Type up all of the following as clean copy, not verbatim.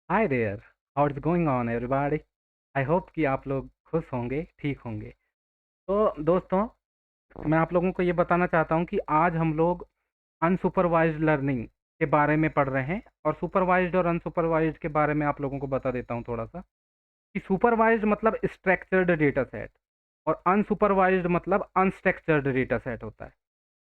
Hi there, how it's going on everybody. I hope कि आप लोग खुश होंगे, ठीक होंगे। तो दोस्तों, मैं आप लोगों को ये बताना चाहता हूँ कि आज हम लोग अनसुपरवाइज्ड लर्निंग के बारे में पढ़ रहे हैं और सुपरवाइज्ड और अनसुपरवाइज्ड के बारे में आप लोगों को बता देता हूँ थोड़ा सा कि सुपरवाइज्ड मतलब स्ट्रक्चर्ड डेटा सेट और अनसुपरवाइज्ड मतलब अनस्ट्रक्चर्ड डेटा सेट होता है।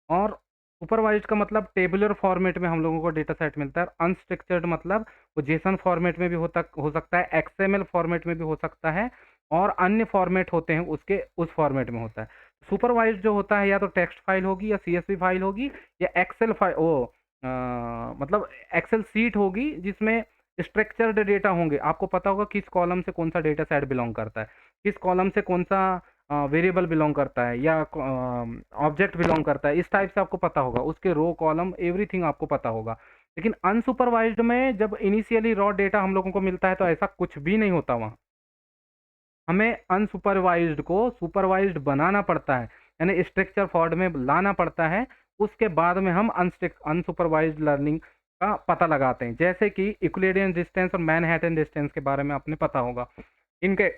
और सुपरवाइज्ड का मतलब टेबुलर फॉर्मेट में हम लोगों को डेटा सेट मिलता है। अनस्ट्रक्चर्ड मतलब वो जेसन फॉर्मेट में भी हो सकता है, एक्सएमएल फॉर्मेट में भी हो सकता है और अन्य फॉर्मेट होते हैं उसके, उस फॉर्मेट में होता है। सुपरवाइज्ड जो होता है या तो टेक्स्ट फाइल होगी या सीएसवी फाइल होगी या एक्सेल फाइल मतलब एक्सेल सीट होगी जिसमें स्ट्रक्चर्ड डेटा होंगे। आपको पता होगा किस कॉलम से कौन सा डेटा सेट बिलोंग करता है, किस कॉलम से कौन सा वेरिएबल बिलोंग करता है या ऑब्जेक्ट बिलोंग करता है। इस टाइप से आपको पता होगा, उसके रो कॉलम एवरीथिंग आपको पता होगा। लेकिन अनसुपरवाइज्ड में जब इनिशियली रॉ डेटा हम लोगों को मिलता है तो ऐसा कुछ भी नहीं होता वहाँ। हमें अनसुपरवाइज्ड को सुपरवाइज्ड बनाना पड़ता है, यानी स्ट्रक्चर फॉर्म में लाना पड़ता है। उसके बाद में हम अनसुपरवाइज्ड लर्निंग का पता लगाते हैं। जैसे कि यूक्लिडियन डिस्टेंस और मैनहट्टन डिस्टेंस के बारे में आपने पता होगा। इनके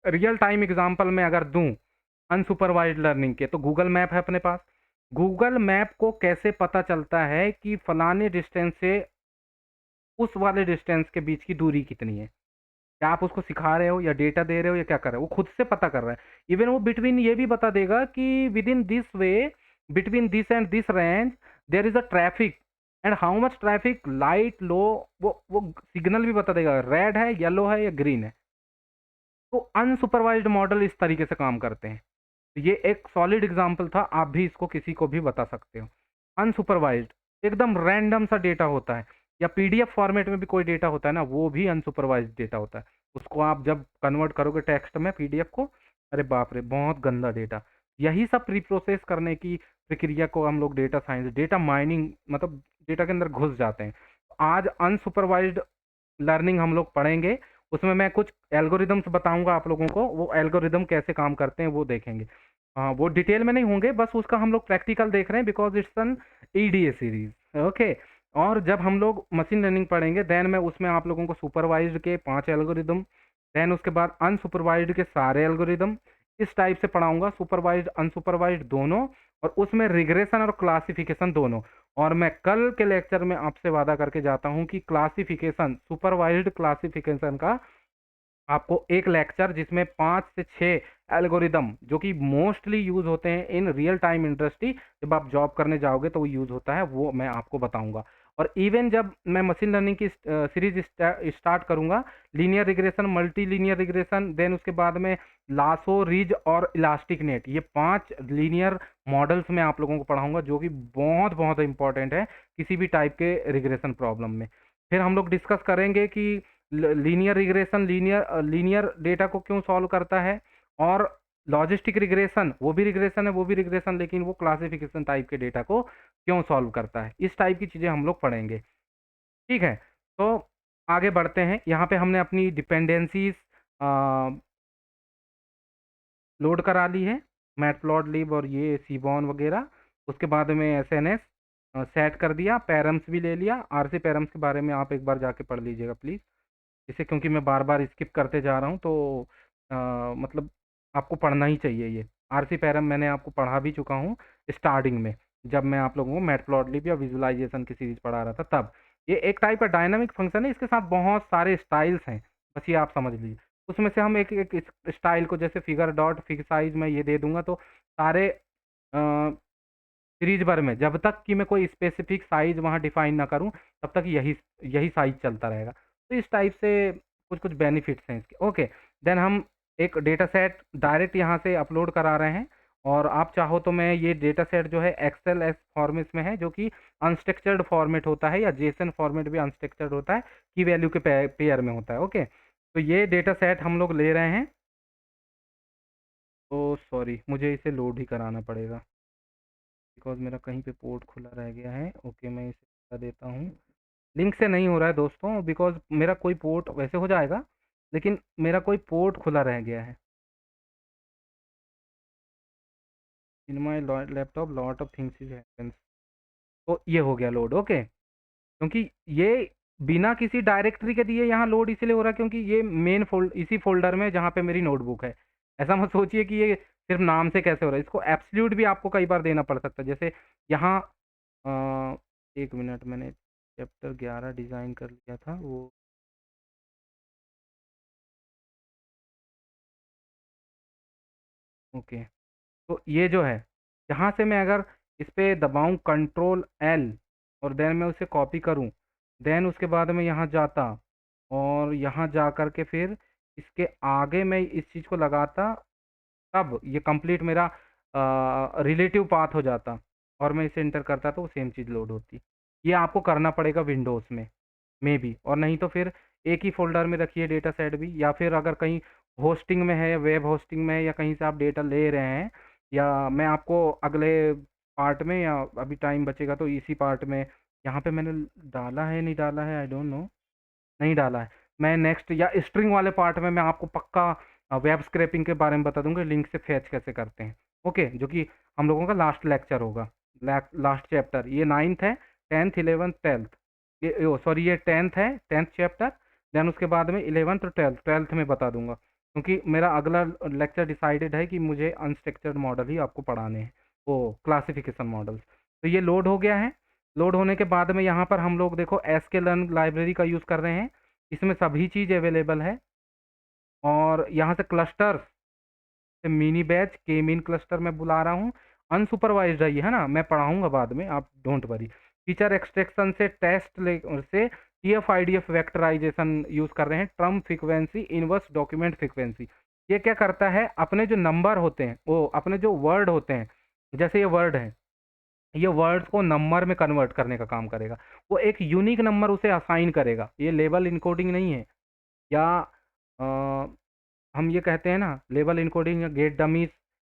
रियल टाइम एग्जांपल में अगर दूं अनसुपरवाइज्ड लर्निंग के, तो गूगल मैप है अपने पास। गूगल मैप को कैसे पता चलता है कि फलाने डिस्टेंस से उस वाले डिस्टेंस के बीच की दूरी कितनी है? क्या आप उसको सिखा रहे हो या डेटा दे रहे हो या क्या कर रहे हो? वो खुद से पता कर रहा है। इवन वो बिटवीन ये भी बता देगा कि within this way, between this and this range there is a traffic and how much traffic, light low. वो सिग्नल भी बता देगा, रेड है, येलो है या ग्रीन है। तो अनसुपरवाइज्ड मॉडल इस तरीके से काम करते हैं। तो ये एक सॉलिड एग्जांपल था, आप भी इसको किसी को भी बता सकते हो। अनसुपरवाइज्ड एकदम रैंडम सा डेटा होता है, या पीडीएफ फॉर्मेट में भी कोई डेटा होता है ना, वो भी अनसुपरवाइज्ड डेटा होता है। उसको आप जब कन्वर्ट करोगे टेक्स्ट में, पीडीएफ को, अरे बाप रे, बहुत गंदा डेटा। यही सब प्री प्रोसेस करने की प्रक्रिया को हम लोग डेटा साइंस, डेटा माइनिंग, मतलब डेटा के अंदर घुस जाते हैं। आज अनसुपरवाइज्ड लर्निंग हम लोग पढ़ेंगे। उसमें मैं कुछ एल्गोरिदम्स बताऊंगा आप लोगों को, वो एल्गोरिदम कैसे काम करते हैं वो देखेंगे। हाँ, वो डिटेल में नहीं होंगे, बस उसका हम लोग प्रैक्टिकल देख रहे हैं because it's an EDA series. Okay. और जब हम लोग मशीन लर्निंग पढ़ेंगे देन मैं उसमें आप लोगों को सुपरवाइज्ड के 5 एल्गोरिदम, देन उसके बाद अनसुपरवाइज्ड के सारे एल्गोरिदम इस टाइप से पढ़ाऊंगा, सुपरवाइज्ड अनसुपरवाइज्ड दोनों। और उसमें रिग्रेशन और क्लासिफिकेशन दोनों। और मैं कल के लेक्चर में आपसे वादा करके जाता हूं कि क्लासिफिकेशन, सुपरवाइज्ड क्लासिफिकेशन का आपको एक लेक्चर, जिसमें 5 से 6 एल्गोरिदम जो कि मोस्टली यूज होते हैं इन रियल टाइम इंडस्ट्री, जब आप जॉब करने जाओगे तो वो यूज होता है, वो मैं आपको बताऊंगा। और इवन जब मैं मशीन लर्निंग की सीरीज स्टार्ट करूंगा, linear regression, multi linear regression, then उसके बाद में लासो, रिज और इलास्टिक नेट, ये 5 लीनियर मॉडल्स मैं आप लोगों को पढ़ाऊंगा जो कि बहुत बहुत इंपॉर्टेंट है किसी भी टाइप के रिग्रेशन प्रॉब्लम में। फिर हम लोग डिस्कस करेंगे कि लीनियर रिग्रेशन लीनियर डेटा को क्यों सॉल्व करता है, और लॉजिस्टिक रिग्रेशन वो भी रिग्रेशन है, वो भी रिग्रेशन, लेकिन वो क्लासिफिकेशन टाइप के डेटा को क्यों सॉल्व करता है। इस टाइप की चीज़ें हम लोग पढ़ेंगे। ठीक है। तो आगे बढ़ते हैं। यहाँ पे हमने अपनी डिपेंडेंसीज लोड करा ली है, मैटप्लॉटलिब और ये सीबॉन वगैरह। उसके बाद में एसएनएस सेट कर दिया, पैरम्स भी ले लिया। आरसी पैरम्स के बारे में आप एक बार जाके पढ़ लीजिएगा प्लीज़, इसे, क्योंकि मैं बार बार स्किप करते जा रहा हूँ तो मतलब आपको पढ़ना ही चाहिए ये। आरसी पैरम मैंने आपको पढ़ा भी चुका हूँ स्टार्टिंग में, जब मैं आप लोगों को मैटप्लॉटलिब या विजुअलाइजेशन की सीरीज पढ़ा रहा था तब। ये एक टाइप का डायनामिक फंक्शन है, इसके साथ बहुत सारे स्टाइल्स हैं, बस ये आप समझ लीजिए। उसमें से हम एक एक स्टाइल को, जैसे फिगर डॉट फिग साइज में ये दे दूंगा तो सारे सीरीज भर में, जब तक कि मैं कोई स्पेसिफिक साइज वहाँ डिफाइन ना करूँ, तब तक यही यही साइज चलता रहेगा। तो इस टाइप से कुछ कुछ बेनिफिट्स हैं इसके। ओके। देन हम एक डेटा सेट डायरेक्ट यहाँ से अपलोड करा रहे हैं। और आप चाहो तो मैं ये डेटा सेट जो है एक्सेल एस फॉर्मेट में है, जो कि अनस्ट्रक्चर्ड फॉर्मेट होता है, या जेसन फॉर्मेट भी अनस्ट्रक्चर्ड होता है, की वैल्यू के पेयर में होता है। ओके। तो ये डेटा सेट हम लोग ले रहे हैं। तो सॉरी, मुझे इसे लोड ही कराना पड़ेगा बिकॉज मेरा कहीं पे पोर्ट खुला रह गया है। ओके, मैं इसे बता देता हूँ। लिंक से नहीं हो रहा है दोस्तों, बिकॉज मेरा कोई पोर्ट, वैसे हो जाएगा लेकिन मेरा कोई पोर्ट खुला रह गया है। In my laptop lot of things is happens. तो ये हो गया लोड। ओके। क्योंकि ये बिना किसी डायरेक्टरी के दिए यहाँ लोड इसलिए हो रहा है क्योंकि ये मेन इसी फोल्डर में जहाँ पे मेरी नोटबुक है। ऐसा मत सोचिए कि ये सिर्फ नाम से कैसे हो रहा है, इसको एब्सोल्यूट भी आपको कई बार देना पड़ सकता है। जैसे यहाँ 1 मिनट, मैंने चैप्टर 11 डिज़ाइन कर लिया था वो। ओके, तो ये जो है, यहाँ से मैं अगर इस पे दबाऊँ कंट्रोल एल और देन मैं उसे कॉपी करूँ, देन उसके बाद मैं यहाँ जाता और यहाँ जा कर के फिर इसके आगे मैं इस चीज़ को लगाता, तब ये कंप्लीट मेरा रिलेटिव पाथ हो जाता और मैं इसे एंटर करता तो सेम चीज़ लोड होती। ये आपको करना पड़ेगा विंडोज़ में मे बी, और नहीं तो फिर एक ही फ़ोल्डर में रखिए डेटा सेट भी, या फिर अगर कहीं होस्टिंग में है, वेब होस्टिंग में है, या कहीं से आप डेटा ले रहे हैं, या मैं आपको अगले पार्ट में, या अभी टाइम बचेगा तो इसी पार्ट में, यहाँ पे मैंने डाला है नहीं डाला है, आई डोंट नो, नहीं डाला है। मैं नेक्स्ट या स्ट्रिंग वाले पार्ट में मैं आपको पक्का वेब स्क्रैपिंग के बारे में बता दूंगा, लिंक से फैच कैसे करते हैं। ओके, जो कि हम लोगों का लास्ट लेक्चर होगा, लास्ट चैप्टर। ये 9th है, 10th 11th 12th, ये सॉरी ये 10th है, 10th चैप्टर। देन उसके बाद में 11th और 12th में बता दूंगा, क्योंकि मेरा अगला लेक्चर डिसाइडेड है कि मुझे अनस्ट्रक्चर्ड मॉडल ही आपको पढ़ाने हैं, वो क्लासिफिकेशन मॉडल्स। तो ये लोड हो गया है। लोड होने के बाद में यहाँ पर हम लोग देखो sklearn लाइब्रेरी का यूज़ कर रहे हैं, इसमें सभी चीज़ अवेलेबल है। और यहाँ से क्लस्टर से मिनी बैच के मीन क्लस्टर में बुला रहा हूँ, अनसुपरवाइज्ड है ये, है ना, मैं पढ़ाऊँगा बाद में, आप डोंट वरी। फीचर एक्सट्रैक्शन से टेस्ट से TF-IDF वेक्टराइजेशन यूज़ कर रहे हैं, term frequency inverse document frequency. ये क्या करता है, अपने जो नंबर होते हैं, वो अपने जो वर्ड होते हैं, जैसे ये वर्ड है, ये वर्ड्स को नंबर में कन्वर्ट करने का काम करेगा। वो एक यूनिक नंबर उसे असाइन करेगा। ये लेबल इनकोडिंग नहीं है, या हम ये कहते हैं ना लेबल इनकोडिंग या गेट डमीज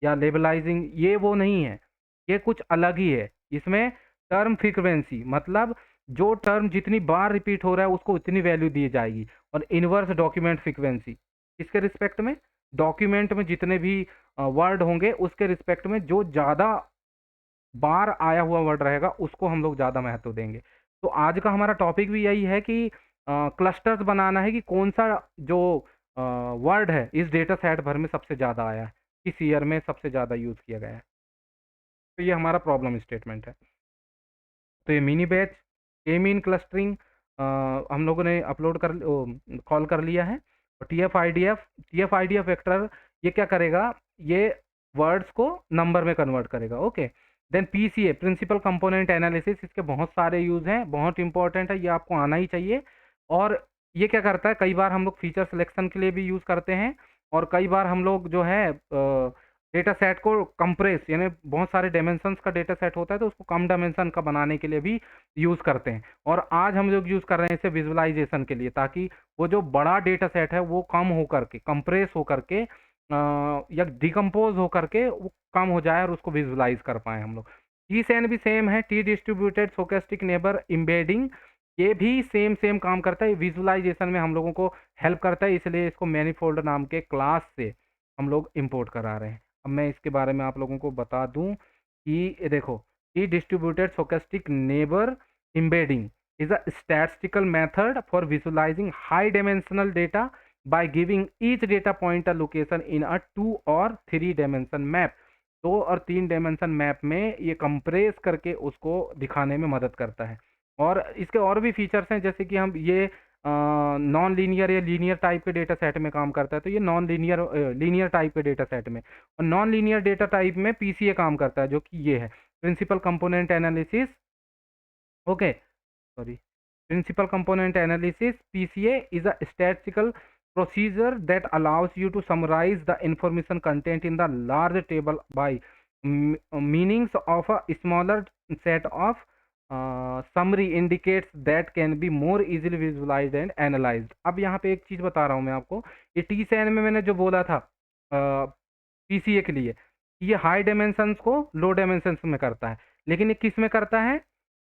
या लेबलाइजिंग, ये वो नहीं है, ये कुछ अलग ही है। इसमें टर्म फ्रीक्वेंसी मतलब जो टर्म जितनी बार रिपीट हो रहा है उसको उतनी वैल्यू दी जाएगी। और इनवर्स डॉक्यूमेंट फ्रीक्वेंसी इसके रिस्पेक्ट में, डॉक्यूमेंट में जितने भी वर्ड होंगे उसके रिस्पेक्ट में जो ज़्यादा बार आया हुआ वर्ड रहेगा उसको हम लोग ज़्यादा महत्व देंगे। तो आज का हमारा टॉपिक भी यही है कि क्लस्टर्स बनाना है कि कौन सा जो वर्ड है इस डेटा सेट भर में सबसे ज़्यादा आया है, किस ईयर में सबसे ज़्यादा यूज़ किया गया है। तो ये हमारा प्रॉब्लम स्टेटमेंट है। तो ये मिनी बैच के मीन क्लस्टरिंग हम लोगों ने अपलोड कर कॉल कर लिया है। और TF-IDF वेक्टर ये क्या करेगा, ये वर्ड्स को नंबर में कन्वर्ट करेगा। Okay, then PCA principal component analysis, इसके बहुत सारे यूज़ हैं, बहुत इंपॉर्टेंट है, ये आपको आना ही चाहिए। और ये क्या करता है, कई बार हम लोग फीचर सिलेक्शन के लिए भी यूज़ करते हैं, और कई बार हम लोग जो है डेटा सेट को कंप्रेस, यानी बहुत सारे डायमेंशंस का डेटा सेट होता है तो उसको कम डायमेंशन का बनाने के लिए भी यूज़ करते हैं। और आज हम लोग यूज़ कर रहे हैं इसे विजुअलाइजेशन के लिए, ताकि वो जो बड़ा डेटा सेट है वो कम हो करके, कंप्रेस हो करके या डिकम्पोज हो करके वो कम हो जाए और उसको विजुअलाइज कर पाए हम लोग। TSN भी सेम है, T distributed stochastic neighbour embedding, ये भी सेम काम करता है, विजुअलाइजेशन में हम लोगों को हेल्प करता है, इसलिए इसको मैनीफोल्ड नाम के क्लास से हम लोग इंपोर्ट करा रहे हैं। अब मैं इसके बारे में आप लोगों को बता दूं कि ये देखो, T distributed stochastic neighbour embedding is a statistical method for visualizing high dimensional data by giving each data point a location in a 2 or 3 dimension map। 2 और 3 डायमेंशन मैप में ये कंप्रेस करके उसको दिखाने में मदद करता है। और इसके और भी फीचर्स हैं, जैसे कि हम ये नॉन लीनियर या लीनियर टाइप के डेटा सेट में काम करता है, तो ये नॉन लीनियर लीनियर टाइप के डेटा सेट में, और नॉन लीनियर डेटा टाइप में PCA काम करता है, जो कि ये है principal component analysis. Okay, sorry, principal component analysis PCA is a statistical procedure that allows you to summarize the information content in the large table by meanings of a smaller set of summary indicates that can be more easily visualized and analyzed। अब यहाँ पे एक चीज़ बता रहा हूँ मैं आपको, ये TSN में मैंने जो बोला था PCA के लिए, ये हाई डायमेंशंस को लो डायमेंशंस में करता है, लेकिन ये किस में करता है,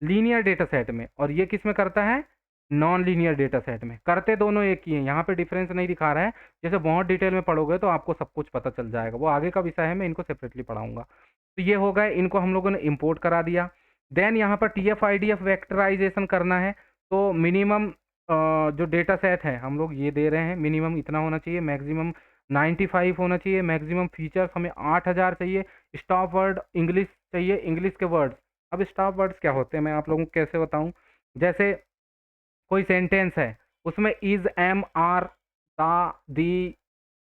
लीनियर डेटा सेट में, और ये किस में करता है, नॉन लीनियर डेटा सेट में। करते दोनों एक ही हैं, यहाँ पे डिफरेंस नहीं दिखा रहा है। जैसे बहुत डिटेल में पढ़ोगे तो आपको सब कुछ पता चल जाएगा, वो आगे का विषय है, मैं इनको सेपरेटली पढ़ाऊंगा। तो ये हो गए, इनको हम लोगों ने इंपोर्ट करा दिया। देन यहाँ पर TF-IDF वेक्टराइजेशन करना है, तो मिनिमम जो डेटा सेट है हम लोग ये दे रहे हैं, मिनिमम इतना होना चाहिए, मैक्सिमम 95 होना चाहिए, मैक्सिमम फीचर्स हमें 8000 चाहिए, स्टॉप वर्ड इंग्लिश चाहिए, इंग्लिश के वर्ड्स। अब स्टॉप वर्ड्स क्या होते हैं मैं आप लोगों को कैसे बताऊं। जैसे कोई सेंटेंस है, उसमें इज, एम, आर, दा, दी,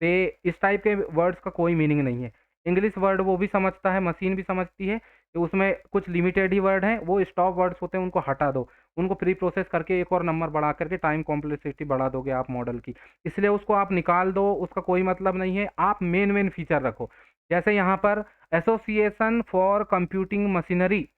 दे, इस टाइप के वर्ड्स का कोई मीनिंग नहीं है। इंग्लिश वर्ड वो भी समझता है, मशीन भी समझती है कि उसमें कुछ लिमिटेड ही वर्ड हैं, वो स्टॉप वर्ड्स होते हैं, उनको हटा दो। उनको प्री प्रोसेस करके एक और नंबर बढ़ा करके टाइम कॉम्प्लेक्सिटी बढ़ा दोगे आप मॉडल की, इसलिए उसको आप निकाल दो, उसका कोई मतलब नहीं है। आप मेन मेन फीचर रखो। जैसे यहाँ पर एसोसिएशन फॉर कंप्यूटिंग मशीनरी,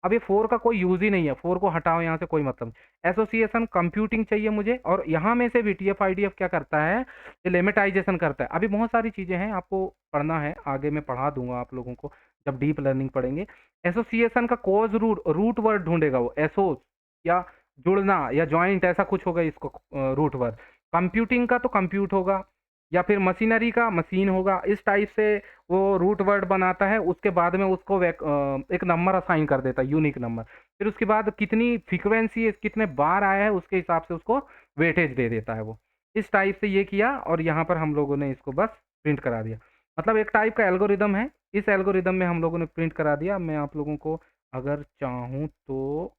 अब ये फोर का कोई यूज ही नहीं है, फोर को हटाओ यहाँ से, कोई मतलब। एसोसिएशन कंप्यूटिंग चाहिए मुझे, और यहाँ में से भी टीएफ आईडीएफ क्या करता है, ये लेमेटाइजेशन करता है। अभी बहुत सारी चीज़ें हैं, आपको पढ़ना है, आगे मैं पढ़ा दूंगा आप लोगों को जब डीप लर्निंग पढ़ेंगे। एसोसिएशन का कोज रूट, रूट वर्ड ढूंढेगा वो, एसो या जुड़ना या ज्वाइंट, ऐसा कुछ होगा इसको रूट वर्ड। कंप्यूटिंग का तो कंप्यूट होगा, या फिर मशीनरी का मशीन होगा, इस टाइप से वो रूट वर्ड बनाता है। उसके बाद में उसको एक नंबर असाइन कर देता है, यूनिक नंबर। फिर उसके बाद कितनी फ्रीक्वेंसी है, कितने बार आया है, उसके हिसाब से उसको वेटेज दे देता है वो। इस टाइप से ये किया, और यहाँ पर हम लोगों ने इसको बस प्रिंट करा दिया। मतलब एक टाइप का एल्गोरिदम है, इस एल्गोरिदम में हम लोगों ने प्रिंट करा दिया। मैं आप लोगों को अगर चाहूँ तो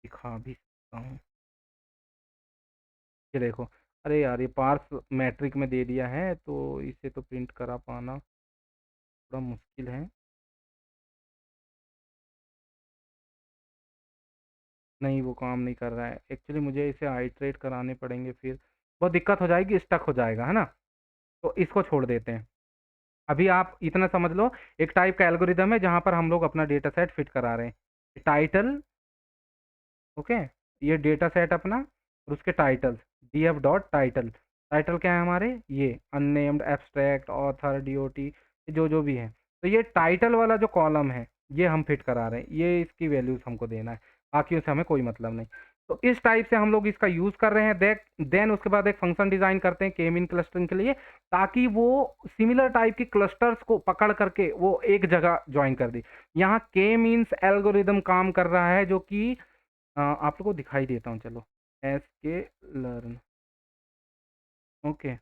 दिखा भी सकता हूँ। ये देखो, अरे यार ये पार्स मैट्रिक में दे दिया है, तो इसे तो प्रिंट करा पाना थोड़ा मुश्किल है। नहीं, वो काम नहीं कर रहा है एक्चुअली, मुझे इसे आइट्रेट कराने पड़ेंगे, फिर बहुत दिक्कत हो जाएगी, स्टक हो जाएगा, है ना। तो इसको छोड़ देते हैं। अभी आप इतना समझ लो, एक टाइप का एल्गोरिदम है जहाँ पर हम लोग अपना डेटा सेट फिट करा रहे हैं। टाइटल, ओके, ये डेटा सेट अपना, और उसके titles, D F dot title. Title क्या है हमारे, ये अननेम्ड, एब्स्ट्रैक्ट, ऑथर, डीओटी, जो जो भी है। तो ये टाइटल वाला जो कॉलम है, ये हम फिट करा रहे हैं, ये इसकी वैल्यूज हमको देना है, बाकी से हमें कोई मतलब नहीं। तो इस टाइप से हम लोग इसका यूज कर रहे हैं। देन उसके बाद एक फंक्शन डिजाइन करते हैं के मीन क्लस्टरिंग के लिए, ताकि वो सिमिलर टाइप की क्लस्टर्स को पकड़ करके वो एक जगह ज्वाइन कर दी। यहाँ के मीन्स एल्गोरिदम काम कर रहा है, जो कि आप लोगों को दिखाई देता हूँ, चलो। एस के लर्न, ओके, ये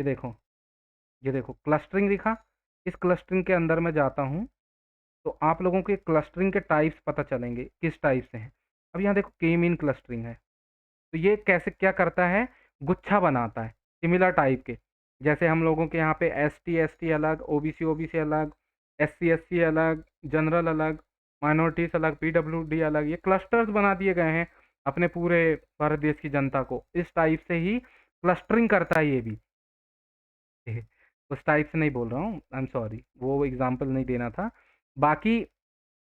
देखो, ये देखो क्लस्टरिंग दिखा। इस क्लस्टरिंग के अंदर मैं जाता हूँ, तो आप लोगों को क्लस्टरिंग के टाइप्स पता चलेंगे किस टाइप से हैं। अब यहाँ देखो के मीन क्लस्टरिंग है, तो ये कैसे क्या करता है, गुच्छा बनाता है सिमिलर टाइप के। जैसे हम लोगों के यहाँ पे एस टी अलग, ओबीसी अलग, एस सी अलग, जनरल अलग, माइनॉरिटीज अलग, पीडब्ल्यूडी अलग, ये क्लस्टर्स बना दिए गए हैं अपने पूरे भारत देश की जनता को। इस टाइप से ही क्लस्टरिंग करता है ये भी। उस टाइप से नहीं बोल रहा हूँ, आई एम सॉरी, वो एग्जाम्पल नहीं देना था। बाकी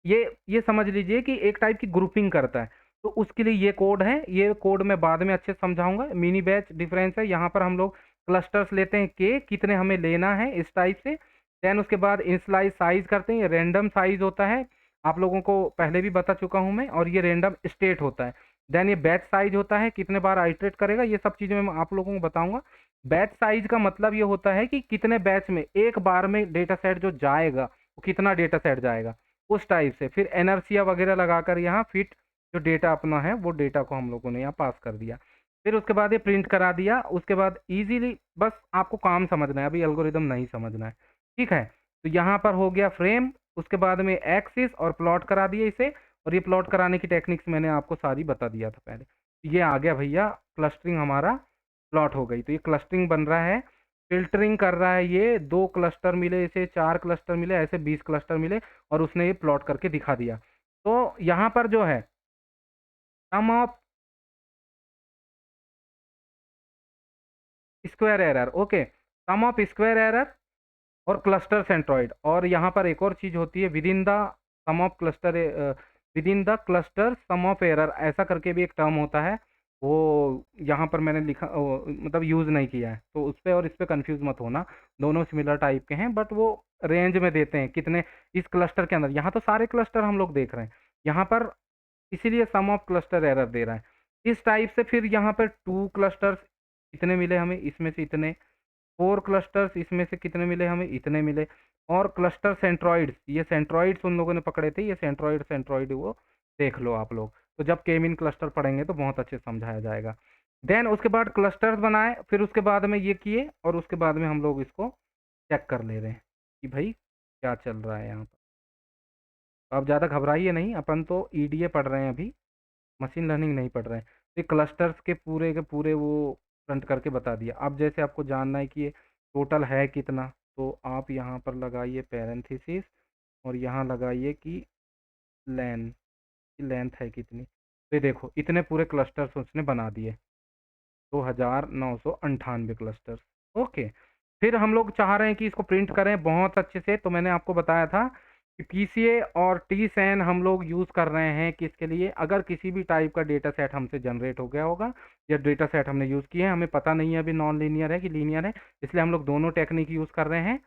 ये समझ लीजिए कि एक टाइप की ग्रुपिंग करता है। तो उसके लिए ये कोड है, ये कोड मैं बाद में अच्छे से समझाऊंगा। मिनी बैच डिफरेंस है, यहाँ पर हम लोग क्लस्टर्स लेते हैं के कितने हमें लेना है, इस टाइप से। देन उसके बाद इनिशियलाइज साइज करते हैं, ये रैंडम साइज होता है, आप लोगों को पहले भी बता चुका हूँ मैं। और ये रैंडम स्टेट होता है। देन ये बैच साइज होता है, कितने बार आइटरेट करेगा, ये सब चीज़ें मैं आप लोगों को बताऊंगा। बैच साइज का मतलब ये होता है कि कितने बैच में एक बार में डेटा सेट जो जाएगा, वो कितना डेटा सेट जाएगा, उस टाइप से। फिर एनर्सिया वगैरह लगाकर यहाँ फिट जो डेटा अपना है, वो डेटा को हम लोगों ने यहाँ पास कर दिया। फिर उसके बाद ये प्रिंट करा दिया। उसके बाद इजीली बस आपको काम समझना है, अभी एल्गोरिदम नहीं समझना है, ठीक है। तो यहाँ पर हो गया फ्रेम, उसके बाद में एक्सिस, और प्लॉट करा दिए इसे। और ये प्लॉट कराने की टेक्निक्स मैंने आपको सारी बता दिया था पहले। ये आ गया भैया, क्लस्टरिंग हमारा प्लॉट हो गई। तो ये क्लस्टरिंग बन रहा है, फिल्टरिंग कर रहा है, ये 2 क्लस्टर मिले, इसे 4 क्लस्टर मिले, ऐसे 20 क्लस्टर मिले, और उसने ये प्लॉट करके दिखा दिया। तो यहाँ पर जो है sum of square error, okay, sum of square error और क्लस्टर सेंट्रॉइड। और यहाँ पर एक और चीज होती है, within the sum of cluster, within the cluster sum of error, ऐसा करके भी एक टर्म होता है। वो यहाँ पर मैंने लिखा मतलब यूज नहीं किया है, तो उस पर और इस पर कंफ्यूज मत होना। दोनों सिमिलर टाइप के हैं, बट वो रेंज में देते हैं कितने इस क्लस्टर के अंदर। यहाँ तो सारे क्लस्टर हम लोग देख रहे हैं, यहाँ पर इसीलिए सम ऑफ क्लस्टर एरर दे रहा है इस टाइप से। फिर यहाँ पर 2 क्लस्टर्स इतने मिले हमें, इसमें से इतने। 4 क्लस्टर्स, इसमें से कितने मिले हमें, इतने मिले। और क्लस्टर सेंट्रॉइड्स, ये सेंट्रॉइड्स उन लोगों ने पकड़े थे, ये सेंट्रॉइड सेंट्रॉइड वो देख लो आप लोग। तो जब के मीन क्लस्टर पढ़ेंगे तो बहुत अच्छे से समझाया जाएगा। देन उसके बाद क्लस्टर्स बनाए, फिर उसके बाद में ये किए, और उसके बाद में हम लोग इसको चेक कर ले रहे हैं कि भाई क्या चल रहा है यहाँ पर। तो आप ज़्यादा घबराइए नहीं, अपन तो ईडीए पढ़ रहे हैं अभी, मशीन लर्निंग नहीं पढ़ रहे हैं। तो क्लस्टर्स के पूरे वो फ्रंट करके बता दिया। अब जैसे आपको जानना है कि ये टोटल है कितना, तो आप यहाँ पर लगाइए पैरेंथेसिस और यहाँ लगाइए कि लेंथ, लेंथ है कितनी। तो ये देखो इतने पूरे क्लस्टर्स उसने बना दिए, 2998 क्लस्टर्स। ओके, फिर हम लोग चाह रहे हैं कि इसको प्रिंट करें बहुत अच्छे से। तो मैंने आपको बताया था कि पीसीए और टीसैन हम लोग यूज़ कर रहे हैं किसके लिए, अगर किसी भी टाइप का डेटा सेट हमसे जनरेट हो गया होगा या डेटा सेट हमने यूज़ किए हैं, हमें पता नहीं है अभी नॉन लीनियर है कि लीनियर है, इसलिए हम लोग दोनों टेक्निक यूज़ कर रहे हैं।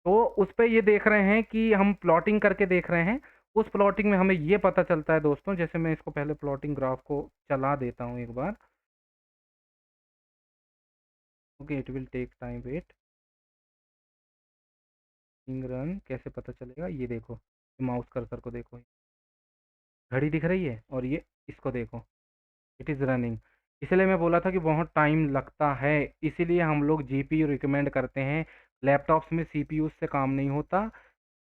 तो उस पर ये देख रहे हैं कि हम प्लॉटिंग करके देख रहे हैं। उस प्लॉटिंग में हमें ये पता चलता है दोस्तों, जैसे मैं इसको पहले प्लॉटिंग ग्राफ को चला देता हूँ एक बार। Okay, it will take time, wait. Run कैसे पता चलेगा, ये देखो, माउस कर्सर को देखो, घड़ी दिख रही है, और ये इसको देखो, इट इज़ रनिंग। इसलिए मैं बोला था कि बहुत टाइम लगता है, इसीलिए हम लोग जीपीयू रिकमेंड करते हैं। लैपटॉप्स में सीपीयू से काम नहीं होता।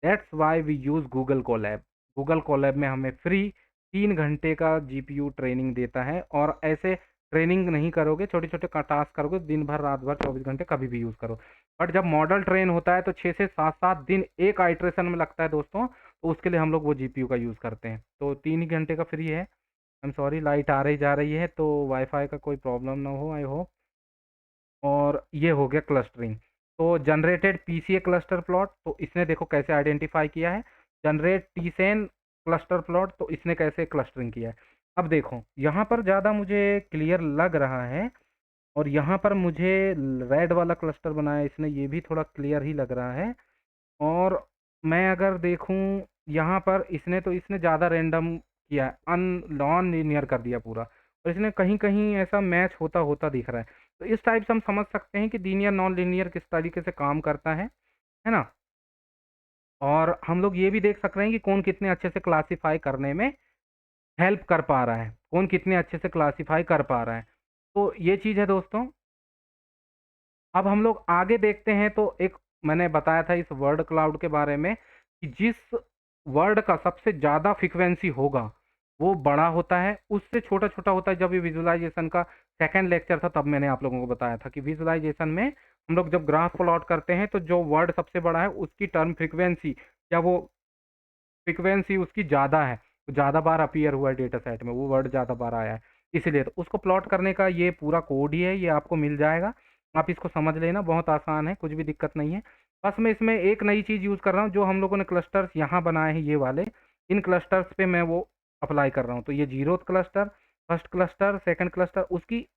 That's why we use Google Colab. Google Colab में हमें फ्री 3 घंटे का जीपीयू ट्रेनिंग देता है, और ऐसे ट्रेनिंग नहीं करोगे, छोटे छोटे का टास्क करोगे, दिन भर रात भर 24 घंटे कभी भी यूज़ करो। बट जब मॉडल ट्रेन होता है तो 6 से 7 दिन एक आइट्रेशन में लगता है दोस्तों, तो उसके लिए हम लोग वो जीपीयू का यूज़ करते हैं। तो 3 ही घंटे का फ्री है। आई एम सॉरी, लाइट आ रही जा रही है, तो वाईफाई का कोई प्रॉब्लम ना हो, आई होप। और ये हो गया क्लस्टरिंग। तो जनरेटेड पीसीए क्लस्टर प्लॉट, तो इसने देखो कैसे आइडेंटिफाई किया है। जनरेट टीसेन क्लस्टर प्लॉट, तो इसने कैसे क्लस्टरिंग किया है। अब देखो यहाँ पर ज़्यादा मुझे क्लियर लग रहा है, और यहाँ पर मुझे रेड वाला क्लस्टर बनाया इसने, ये भी थोड़ा क्लियर ही लग रहा है। और मैं अगर देखूं यहाँ पर इसने ज़्यादा रैंडम किया है, नॉन लीनियर कर दिया पूरा, और इसने कहीं कहीं ऐसा मैच होता होता दिख रहा है। तो इस टाइप से हम समझ सकते हैं कि लीनियर नॉन लीनियर किस तरीके से काम करता है ना। और हम लोग ये भी देख सकते हैं कि कौन कितने अच्छे से क्लासीफाई करने में हेल्प कर पा रहा है, कौन कितने अच्छे से क्लासीफाई कर पा रहा है। तो ये चीज़ है दोस्तों। अब हम लोग आगे देखते हैं, तो एक मैंने बताया था इस वर्ड क्लाउड के बारे में कि जिस वर्ड का सबसे ज़्यादा फ्रीक्वेंसी होगा वो बड़ा होता है, उससे छोटा छोटा होता है। जब ये विजुअलाइजेशन का सेकंड लेक्चर था तब मैंने आप लोगों को बताया था कि विजुअलाइजेशन में हम लोग जब ग्राफ प्लॉट करते हैं तो जो वर्ड सबसे बड़ा है उसकी टर्म फ्रीक्वेंसी या वो फ्रीक्वेंसी उसकी ज़्यादा है, तो ज़्यादा बार अपीयर हुआ है डेटा सेट में, वो वर्ड ज़्यादा बार आया है, इसलिए तो उसको प्लॉट करने का ये पूरा कोड ही है, ये आपको मिल जाएगा। आप इसको समझ लेना, बहुत आसान है, कुछ भी दिक्कत नहीं है। बस मैं इसमें एक नई चीज़ यूज़ कर रहा हूँ, जो हम लोगों ने क्लस्टर्स यहाँ बनाए हैं ये वाले, इन क्लस्टर्स पे मैं वो अप्लाई कर रहा हूँ। तो ये zeroth cluster, first cluster, second cluster, उसकी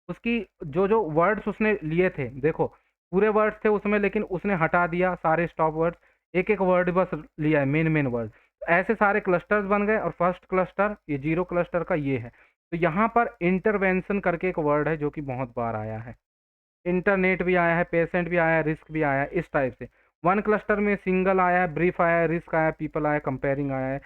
उसकी जो जो वर्ड्स उसने लिए थे, देखो पूरे वर्ड्स थे उसमें, लेकिन उसने हटा दिया सारे स्टॉप वर्ड्स, एक एक वर्ड बस लिया है, मेन मेन वर्ड। ऐसे सारे क्लस्टर्स बन गए, और फर्स्ट क्लस्टर ये जीरो क्लस्टर का ये है। तो यहाँ पर इंटरवेंशन करके एक वर्ड है जो कि बहुत बार आया है, इंटरनेट भी आया है, पेशेंट भी आया है, रिस्क भी आया है, इस टाइप से। वन क्लस्टर में सिंगल आया है, ब्रीफ आया है, रिस्क आया है, पीपल आया है, कंपेयरिंग आया है,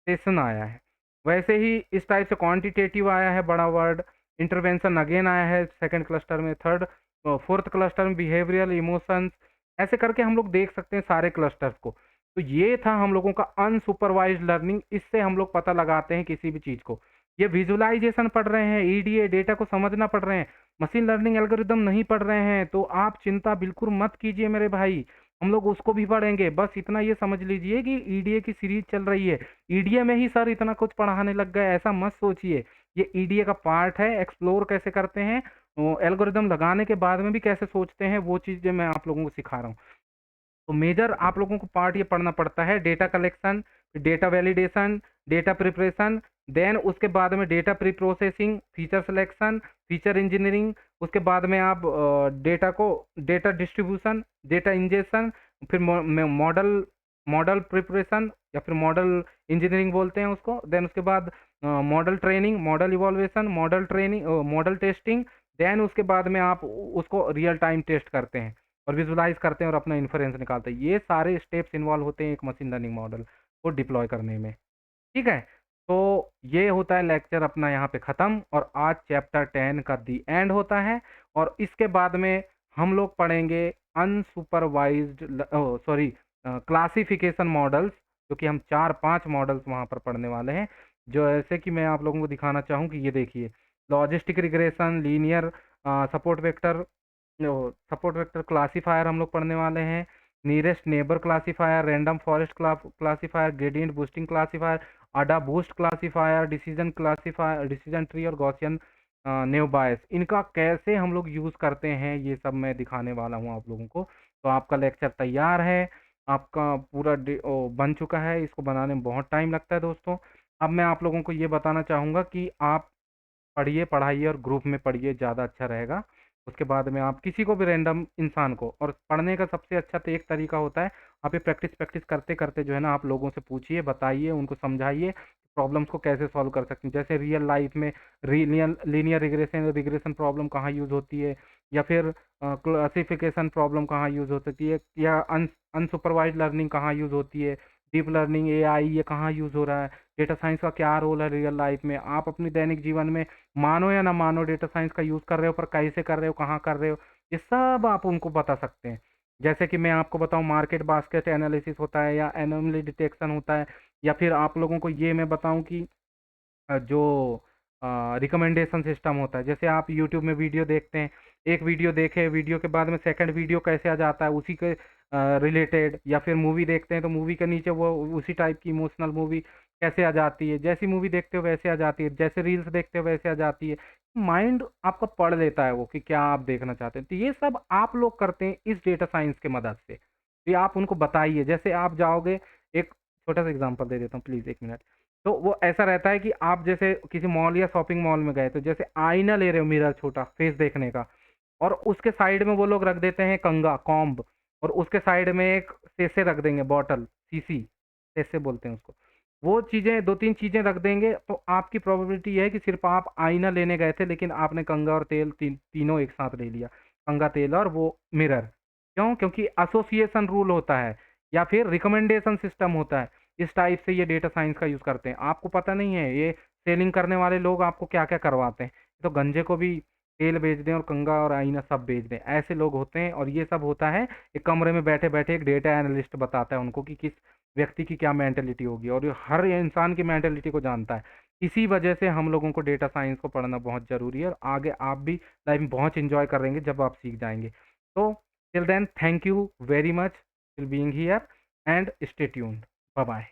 सेशन आया है। वैसे ही इस टाइप से क्वांटिटेटिव आया है बड़ा वर्ड, इंटरवेंशन अगेन आया है सेकंड क्लस्टर में, थर्ड फोर्थ क्लस्टर में बिहेवियरल इमोशंस, ऐसे करके हम लोग देख सकते हैं सारे क्लस्टर्स को। तो ये था हम लोगों का अनसुपरवाइज्ड लर्निंग, इससे हम लोग पता लगाते हैं किसी भी चीज़ को। ये विजुअलाइजेशन पढ़ रहे हैं, ईडीए डेटा को समझना पढ़ रहे हैं, मशीन लर्निंग एल्गोरिदम नहीं पढ़ रहे हैं, तो आप चिंता बिल्कुल मत कीजिए मेरे भाई, हम लोग उसको भी पढ़ेंगे। बस इतना ये समझ लीजिए कि ईडीए की सीरीज चल रही है, ईडीए में ही सर इतना कुछ पढ़ाने लग गए ऐसा मत सोचिए। ये ईडीए का पार्ट है, एक्सप्लोर कैसे करते हैं, एल्गोरिदम लगाने के बाद में भी कैसे सोचते हैं, वो चीज़ें मैं आप लोगों को सिखा रहा हूँ। तो मेजर आप लोगों को पार्ट ये पढ़ना पड़ता है, data collection, data validation, data preparation, then उसके बाद में data pre processing, feature selection, feature engineering, उसके बाद में आप डेटा को डेटा डिस्ट्रीब्यूशन, डेटा इंजेक्शन, फिर मॉडल मॉडल प्रिपरेशन या फिर मॉडल इंजीनियरिंग बोलते हैं उसको, देन उसके बाद model training, model evolution, model training, model testing, then उसके बाद में आप उसको रियल टाइम टेस्ट करते हैं और विजुलाइज करते हैं और अपना इन्फ्रेंस निकालते हैं। ये सारे स्टेप्स इन्वॉल्व होते हैं एक मशीन लर्निंग मॉडल को डिप्लॉय करने में, ठीक है। तो ये होता है लेक्चर अपना यहाँ पे ख़त्म, और आज चैप्टर 10 का दी एंड होता है। और इसके बाद में हम लोग पढ़ेंगे अनसुपरवाइज्ड सॉरी क्लासिफिकेशन मॉडल्स, जो कि हम 4-5 मॉडल्स वहाँ पर पढ़ने वाले हैं। जो ऐसे कि मैं आप लोगों को दिखाना चाहूँ कि ये देखिए, logistic regression, linear support vector, support vector classifier हम लोग पढ़ने वाले हैं, nearest neighbour classifier, random forest classifier, gradient boosting classifier, ada boost classifier, decision classifier, decision tree और गॉसियन नेव बायस, इनका कैसे हम लोग यूज़ करते हैं ये सब मैं दिखाने वाला हूँ आप लोगों को। तो आपका लेक्चर तैयार है, आपका पूरा बन चुका है। इसको बनाने में बहुत टाइम लगता है दोस्तों। अब मैं आप लोगों को ये बताना चाहूँगा कि आप पढ़िए, पढ़ाइए और ग्रुप में पढ़िए, ज़्यादा अच्छा रहेगा। उसके बाद में आप किसी को भी रैंडम इंसान को, और पढ़ने का सबसे अच्छा तो एक तरीका होता है, आप ये प्रैक्टिस करते-करते जो है ना आप लोगों से पूछिए, बताइए, उनको समझाइए प्रॉब्लम्स को कैसे सॉल्व कर सकते हैं। जैसे रियल लाइफ में लीनियर रिग्रेशन प्रॉब्लम कहाँ यूज़ होती है, या फिर क्लासिफिकेशन प्रॉब्लम कहाँ यूज़ हो सकती है, या अनसुपरवाइज्ड लर्निंग कहाँ यूज़ होती है, डीप लर्निंग, एआई ये कहाँ यूज़ हो रहा है, डेटा साइंस का क्या रोल है रियल लाइफ में। आप अपनी दैनिक जीवन में मानो या ना मानो डेटा साइंस का यूज़ कर रहे हो, पर कैसे कर रहे हो, कहाँ कर रहे हो, ये सब आप उनको बता सकते हैं। जैसे कि मैं आपको बताऊँ, मार्केट बास्केट एनालिसिस होता है, या एनोमली डिटेक्शन होता है, या फिर आप लोगों को ये मैं बताऊँ कि जो रिकमेंडेशन सिस्टम होता है। जैसे आप यूट्यूब में वीडियो देखते हैं, एक वीडियो देखे, वीडियो के बाद में सेकंड वीडियो कैसे आ जाता है उसी के रिलेटेड, या फिर मूवी देखते हैं तो मूवी के नीचे वो उसी टाइप की इमोशनल मूवी कैसे आ जाती है, जैसी मूवी देखते हो वैसे आ जाती है, जैसे रील्स देखते हो वैसे आ जाती है। माइंड आपका पढ़ लेता है वो कि क्या आप देखना चाहते हैं। तो ये सब आप लोग करते हैं इस डेटा साइंस की मदद से। ये आप उनको बताइए। जैसे आप जाओगे, एक छोटा सा एग्जांपल दे देता हूँ, प्लीज़ 1 मिनट। तो वो ऐसा रहता है कि आप जैसे किसी मॉल या शॉपिंग मॉल में गए, तो जैसे आईना ले रहे हो, मिरर छोटा फेस देखने का, और उसके साइड में वो लोग रख देते हैं कंघा, कॉम्ब, और उसके साइड में एक सेसे रख देंगे, बॉटल, शीशी, सेसे बोलते हैं उसको। वो चीज़ें 2-3 चीज़ें रख देंगे, तो आपकी प्रोबेबिलिटी ये है कि सिर्फ आप आईना लेने गए थे, लेकिन आपने कंघा और तेल तीनों एक साथ ले लिया। कंघा, तेल और वो मिरर। क्यों? क्योंकि एसोसिएशन रूल होता है, या फिर रिकमेंडेशन सिस्टम होता है। इस टाइप से ये डेटा साइंस का यूज़ करते हैं। आपको पता नहीं है, ये सेलिंग करने वाले लोग आपको क्या-क्या करवाते हैं। तो गंजे को भी तेल बेच दें और कंघा और आईना सब बेच दें, ऐसे लोग होते हैं। और ये सब होता है एक कमरे में बैठे-बैठे एक डेटा एनालिस्ट बताता है उनको कि किस व्यक्ति की क्या मेंटालिटी होगी, और ये हर इंसान की मेंटालिटी को जानता है। इसी वजह से हम लोगों को डेटा साइंस को पढ़ना बहुत ज़रूरी है, और आगे आप भी लाइफ में बहुत एन्जॉय करेंगे जब आप सीख जाएँगे। तो till then, thank you very much for being here, and stay tuned. Bye bye.